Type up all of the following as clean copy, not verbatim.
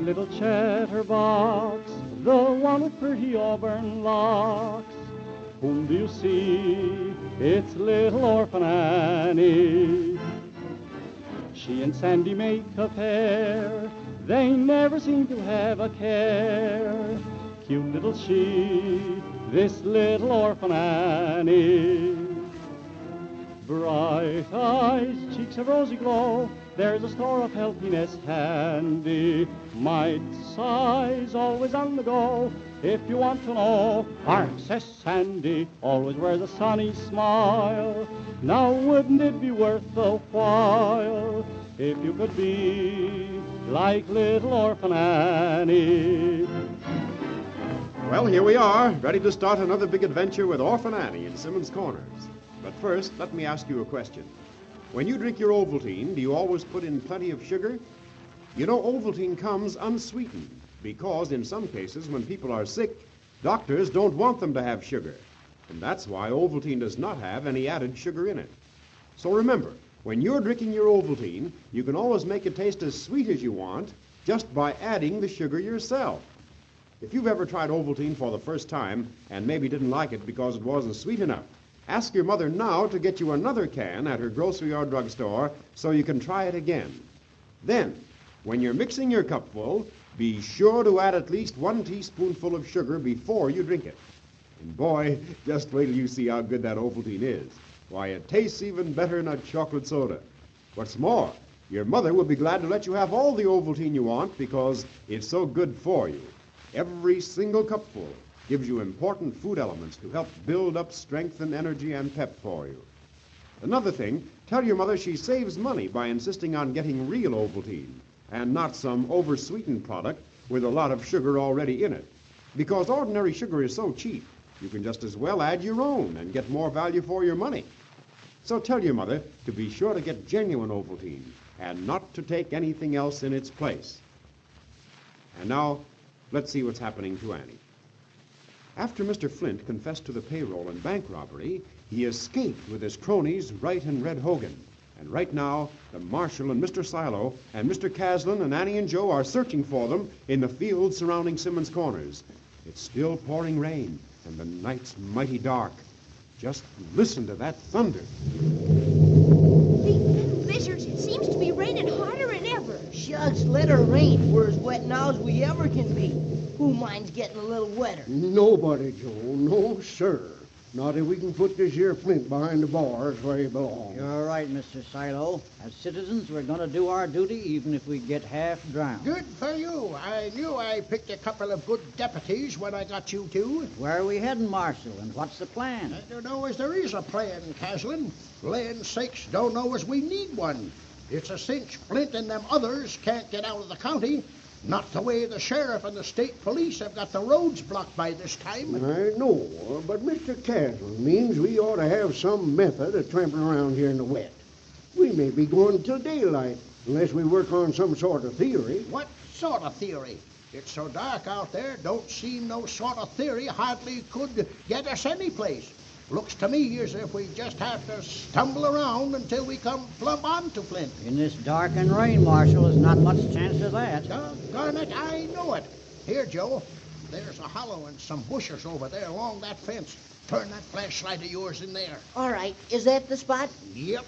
little chatterbox, the one with pretty auburn locks. Whom do you see? It's little Orphan Annie. She and Sandy make a pair, they never seem to have a care. Cute little she, this little Orphan Annie. Bright eyes, cheeks of rosy glow, there's a store of healthiness handy. Might size, always on the go, if you want to know. Princess Sandy always wears a sunny smile. Now wouldn't it be worth the while if you could be like little Orphan Annie? Well, here we are, ready to start another big adventure with Orphan Annie in Simmons Corners. But first, let me ask you a question. When you drink your Ovaltine, do you always put in plenty of sugar? You know, Ovaltine comes unsweetened because in some cases when people are sick, doctors don't want them to have sugar. And that's why Ovaltine does not have any added sugar in it. So remember, when you're drinking your Ovaltine, you can always make it taste as sweet as you want just by adding the sugar yourself. If you've ever tried Ovaltine for the first time and maybe didn't like it because it wasn't sweet enough, ask your mother now to get you another can at her grocery or drugstore so you can try it again. Then, when you're mixing your cupful, be sure to add at least 1 teaspoonful of sugar before you drink it. And boy, just wait till you see how good that Ovaltine is. Why, it tastes even better than a chocolate soda. What's more, your mother will be glad to let you have all the Ovaltine you want because it's so good for you. Every single cupful gives you important food elements to help build up strength and energy and pep for you. Another thing, tell your mother she saves money by insisting on getting real Ovaltine and not some oversweetened product with a lot of sugar already in it. Because ordinary sugar is so cheap, you can just as well add your own and get more value for your money. So tell your mother to be sure to get genuine Ovaltine and not to take anything else in its place. And now, let's see what's happening to Annie. After Mr. Flint confessed to the payroll and bank robbery, he escaped with his cronies, Wright and Red Hogan. And right now, the marshal and Mr. Silo and Mr. Caslin and Annie and Joe are searching for them in the fields surrounding Simmons Corners. It's still pouring rain, and the night's mighty dark. Just listen to that thunder. Big blizzards, it seems to be raining harder than ever. Shucks, let her rain. We're as wet now as we ever can be. Who minds getting a little wetter? Nobody, Joe. No, sir. Not if we can put this here Flint behind the bars where he belongs. You're right, Mr. Silo. As citizens, we're going to do our duty even if we get half drowned. Good for you. I knew I picked a couple of good deputies when I got you two. Where are we heading, Marshal, and what's the plan? I don't know as there is a plan, Caslin. Land sakes, don't know as we need one. It's a cinch Flint and them others can't get out of the county. Not the way the sheriff and the state police have got the roads blocked by this time. I know, but Mr. Caslin means we ought to have some method of tramping around here in the wet. We may be going till daylight unless we work on some sort of theory. What sort of theory? It's so dark out there, don't seem no sort of theory hardly could get us any place. Looks to me as if we just have to stumble around until we come plumb onto Flint. In this dark and rain, Marshal, there's not much chance of that. Doggone it, I know it. Here, Joe, there's a hollow and some bushes over there along that fence. Turn that flashlight of yours in there. All right, is that the spot? Yep.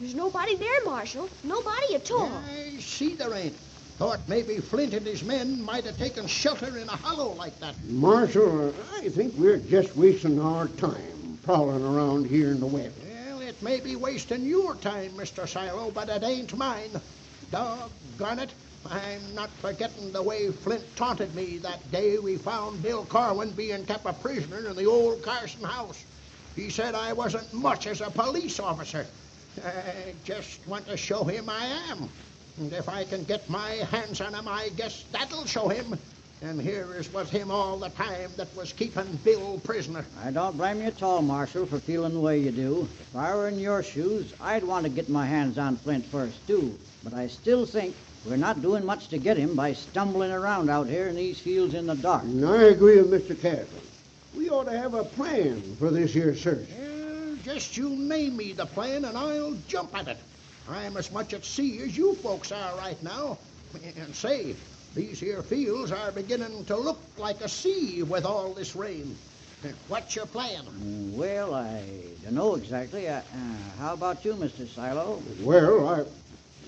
There's nobody there, Marshal. Nobody at all. I see there ain't. Thought maybe Flint and his men might have taken shelter in a hollow like that. Marshal, I think we're just wasting our time prowling around here in the wet. Well, it may be wasting your time, Mr. Silo, but it ain't mine. Doggone it, I'm not forgetting the way Flint taunted me that day we found Bill Corwin being kept a prisoner in the old Carson house. He said I wasn't much as a police officer. I just want to show him I am. And if I can get my hands on him, I guess that'll show him. And here is was him all the time that was keeping Bill prisoner. I don't blame you at all, Marshal, for feeling the way you do. If I were in your shoes, I'd want to get my hands on Flint first, too. But I still think we're not doing much to get him by stumbling around out here in these fields in the dark. And I agree with Mr. Caslin. We ought to have a plan for this here search. Well, just you name me the plan and I'll jump at it. I'm as much at sea as you folks are right now. And say, These here fields are beginning to look like a sea with all this rain. What's your plan? Well, I don't know exactly. How about you, Mr. Silo? Well,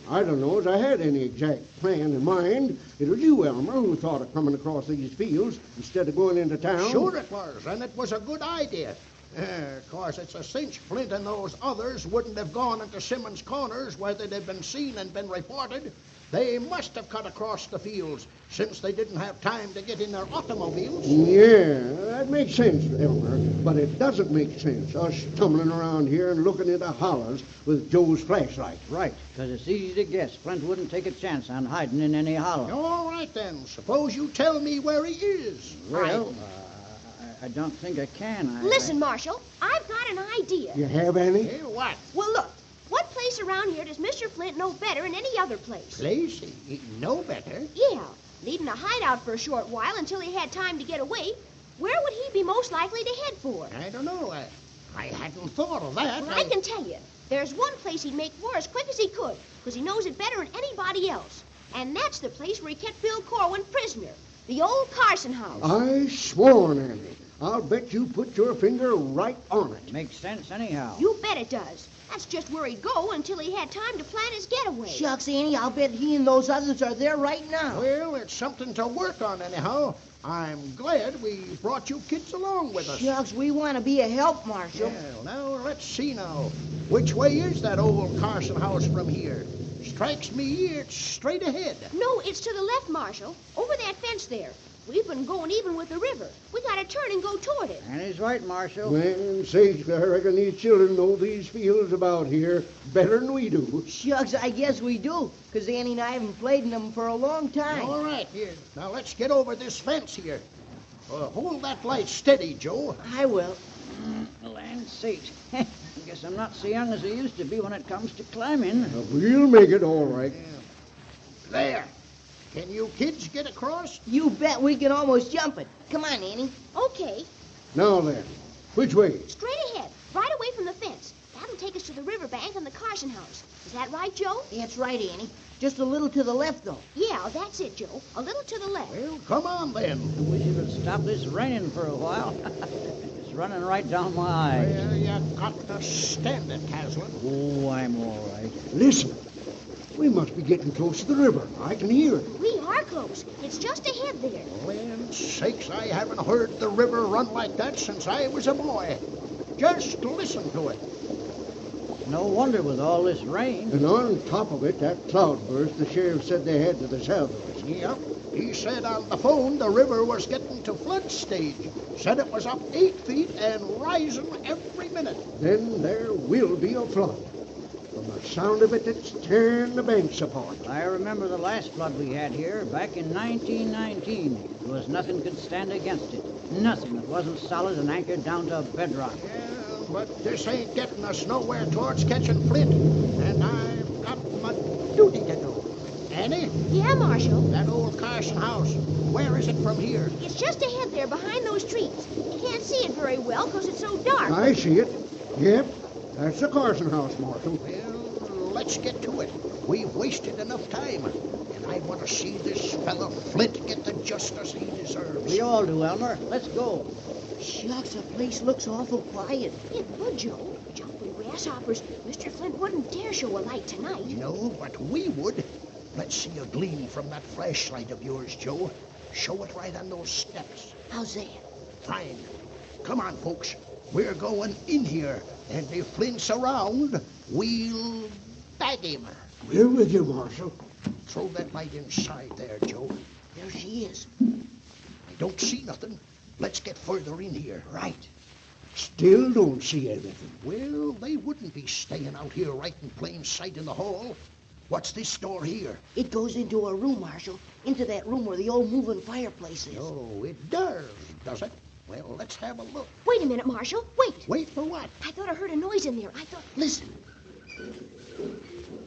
I don't know as I had any exact plan in mind. It was you, Elmer, who thought of coming across these fields instead of going into town. Sure it was, and it was a good idea. Of course, it's a cinch Flint and those others wouldn't have gone into Simmons Corners where they'd have been seen and been reported. They must have cut across the fields since they didn't have time to get in their automobiles. Yeah, that makes sense, Elmer. But it doesn't make sense, us tumbling around here and looking into hollows with Joe's flashlight. Right, because it's easy to guess Flint wouldn't take a chance on hiding in any hollow. All right, then. Suppose you tell me where he is. Well, I don't think I can. Listen, Marshal, I've got an idea. You have any? Hey, what? Well, look, what place around here does Mr. Flint know better than any other place? Place? No better. Yeah, leaving a hideout for a short while until he had time to get away. Where would he be most likely to head for? I don't know. I hadn't thought of that. Well, I can tell you. There's one place he'd make for as quick as he could, because he knows it better than anybody else. And that's the place where he kept Bill Corwin prisoner, the old Carson house. I sworn, Andy. I'll bet you put your finger right on it. Makes sense anyhow. You bet it does. That's just where he'd go until he had time to plan his getaway. Shucks, Annie, I'll bet he and those others are there right now. Well, it's something to work on anyhow. I'm glad we brought you kids along with us. Shucks, we want to be a help, Marshal. Well, now, let's see now. Which way is that old Carson house from here? Strikes me it's straight ahead. No, it's to the left, Marshal. Over that fence there. We've been going even with the river. We gotta turn and go toward it. And he's right, Marshal. Land sakes, I reckon these children know these fields about here better than we do. Shucks, I guess we do, because Annie and I haven't played in them for a long time. All right, here. Now, let's get over this fence here. Hold that light steady, Joe. I will. Land sakes. I guess I'm not so young as I used to be when it comes to climbing. We'll make it all right. There. Can you kids get across? You bet we can almost jump it. Come on, Annie. Okay, Now then, which way? straight ahead, right away from the fence. That'll take us to the riverbank and the Carson house. Is that right, Joe? That's right, Annie. Just a little to the left, though. Yeah, that's it, Joe. A little to the left. Well, come on then. We should have stopped this raining for a while. It's running right down my eyes. Well, you got to stand it, Caslin. Oh, I'm all right. Listen. We must be getting close to the river. I can hear it. We are close. It's just ahead there. Land sakes, I haven't heard the river run like that since I was a boy. Just listen to it. No wonder with all this rain. And on top of it, that cloudburst the sheriff said they had to the south of us. Yep. He said on the phone the river was getting to flood stage. Said it was up 8 feet and rising every minute. Then there will be a flood. From the sound of it, it's tearing the banks apart. I remember the last flood we had here back in 1919. There was nothing could stand against it. Nothing that wasn't solid and anchored down to bedrock. Yeah, but this ain't getting us nowhere towards catching Flint. And I've got my duty to do. Annie, Yeah, Marshal. that old Carson house, where is it from here? It's just ahead there behind those trees. You can't see it very well because it's so dark. I see it. Yep, that's the Carson house, Marshal. Well, let's get to it. We've wasted enough time. And I want to see this fellow Flint get the justice he deserves. We all do, Elmer. Let's go. Shucks, the place looks awful quiet. It would, Joe. Jumping grasshoppers. Mr. Flint wouldn't dare show a light tonight. No, but we would. Let's see a gleam from that flashlight of yours, Joe. Show it right on those steps. How's that? Fine. Come on, folks. We're going in here. And if Flint's around, we'll bag him. We're with you, Marshal. Throw that light inside there, Joe. There she is. I don't see nothing. Let's get further in here. Right. Still don't see anything. Well, they wouldn't be staying out here right in plain sight in the hall. What's this door here? It goes into a room, Marshal. Into that room where the old moving fireplace is. Oh, it does it? Well, let's have a look. Wait a minute, Marshal. Wait. Wait for what? I thought I heard a noise in there. I thought... Listen.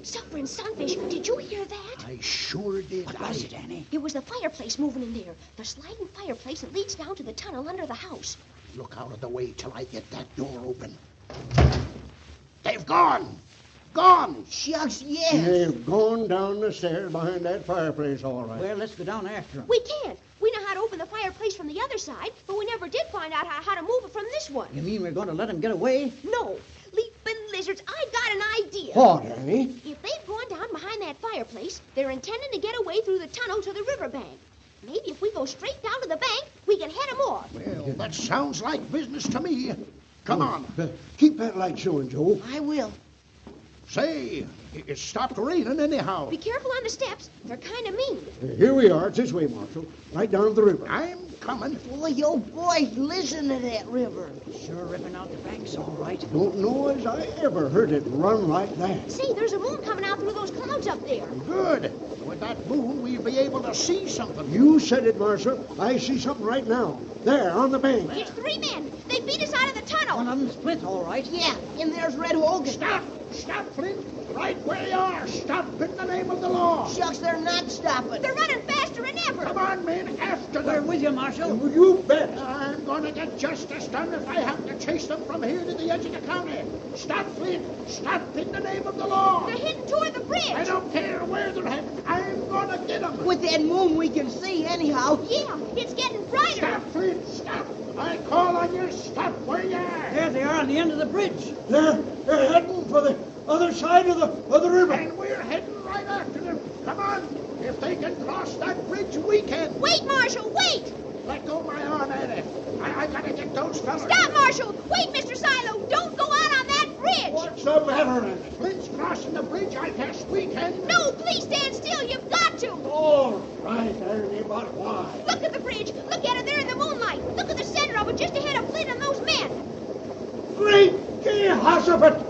Suffering sunfish. Did you hear that? I sure did. What was it, Annie? It was the fireplace moving in there. The sliding fireplace that leads down to the tunnel under the house. Look out of the way till I get that door open. They've gone. Gone. Shucks, yes. They've gone down the stairs behind that fireplace, all right. Well, let's go down after them. We can't. We know how to open the fireplace from the other side, but we never did find out how to move it from this one. You mean we're going to let them get away? No. Leaping lizards, I got an idea. What, Annie? If they've gone down behind that fireplace, they're intending to get away through the tunnel to the riverbank. Maybe if we go straight down to the bank, we can head them off. Well, that sounds like business to me. Come on. Keep that light showing, Joe. I will. Say, it stopped raining anyhow. Be careful on the steps. They're kind of mean. Here we are. It's this way, Marshal. Right down to the river. I'm coming. Boy, oh boy, listen to that river. Sure ripping out the banks, all right. Don't know as I ever heard it run like that. See, there's a moon coming out through those clouds up there. Good. With that moon, we'll be able to see something. You said it, Marshal. I see something right now. There, on the bank. It's 3 men. They beat us out of the tunnel. One of them's Flint, all right. Yeah, and there's Red Hogan. Stop! Stop, Flint! Right where you are! Stop in the name of the law! Shucks, they're not stopping. They're running faster than ever. Come on, men, after We're them! with you, Marshal. Well, you bet. I'm gonna get justice done if I have to chase them from here to the edge of the county. Stop, Flint! Stop in the name of the law! They're heading toward the bridge. I don't care where they're heading. I'm gonna get them! With that moon we can see anyhow. Yeah, it's getting brighter. Stop, Flint! Stop! I call on you. Stop where you are! There they are on the end of the bridge. They're heading for the other side of the river. And we're heading right after them. Come on! If they can cross that bridge, we can! Wait, Marshal, wait. Let go my arm, Annie. I gotta get those fellas. Stop, Marshal. Wait, Mr. Silo. Don't go out on that bridge. What's the matter, Annie? Flint's crossing the bridge. I guess we can. No, please stand still. You've got to. All right, Annie, but why? Look at the bridge. Look at it there in the moonlight. Look at the center of it just ahead of Flint and those men. Great Jehoshaphat!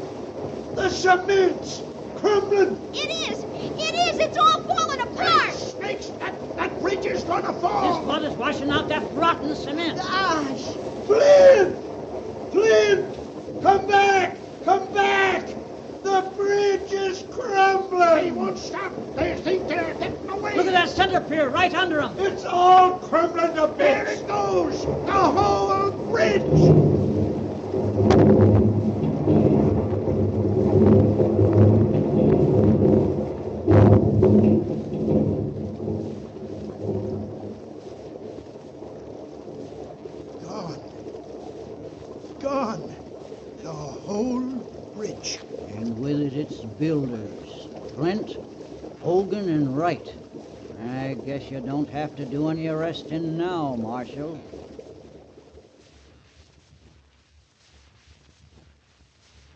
The cement's crumbling. It is. It is. It's all falling apart. Snakes! That bridge is gonna This fall! flood is washing out that rotten cement. Gosh. Flint! Flint! Come back! Come back! The bridge is crumbling! They won't stop. They think they're getting away. Look at that center pier right under them. It's all crumbling to There bits! it goes! The whole bridge! Gone. The whole bridge. And with it, its builders. Flint, Hogan, and Wright. I guess you don't have to do any arresting now, Marshal.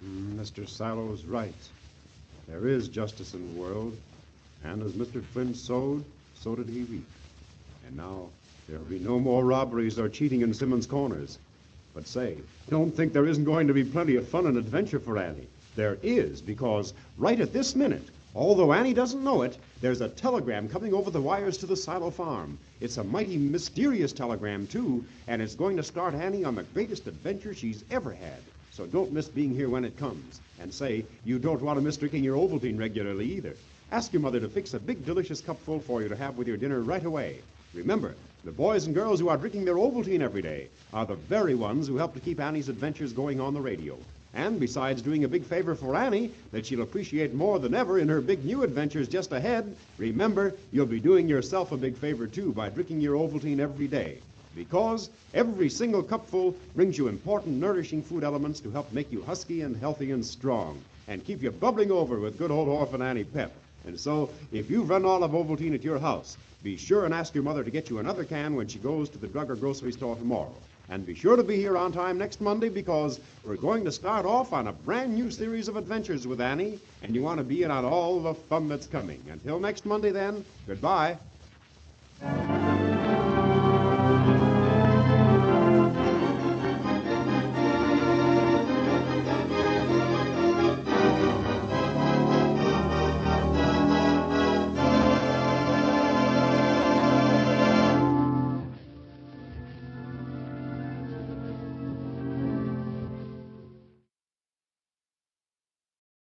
Mr. Silo's right. There is justice in the world, and as Mr. Flint sowed, so did he reap. And now there'll be no more robberies or cheating in Simmons Corners. But say, don't think there isn't going to be plenty of fun and adventure for Annie. There is, because right at this minute, although Annie doesn't know it, there's a telegram coming over the wires to the Silo farm. It's a mighty mysterious telegram, too, and it's going to start Annie on the greatest adventure she's ever had. So don't miss being here when it comes. And say, you don't want to miss drinking your Ovaltine regularly either. Ask your mother to fix a big, delicious cupful for you to have with your dinner right away. Remember, the boys and girls who are drinking their Ovaltine every day are the very ones who help to keep Annie's adventures going on the radio. And besides doing a big favor for Annie that she'll appreciate more than ever in her big new adventures just ahead, remember, you'll be doing yourself a big favor, too, by drinking your Ovaltine every day. Because every single cupful brings you important, nourishing food elements to help make you husky and healthy and strong and keep you bubbling over with good old Orphan Annie pep. And so, if you've run all of Ovaltine at your house, be sure and ask your mother to get you another can when she goes to the drug or grocery store tomorrow. And be sure to be here on time next Monday because we're going to start off on a brand new series of adventures with Annie, and you want to be in on all the fun that's coming. Until next Monday, then, goodbye.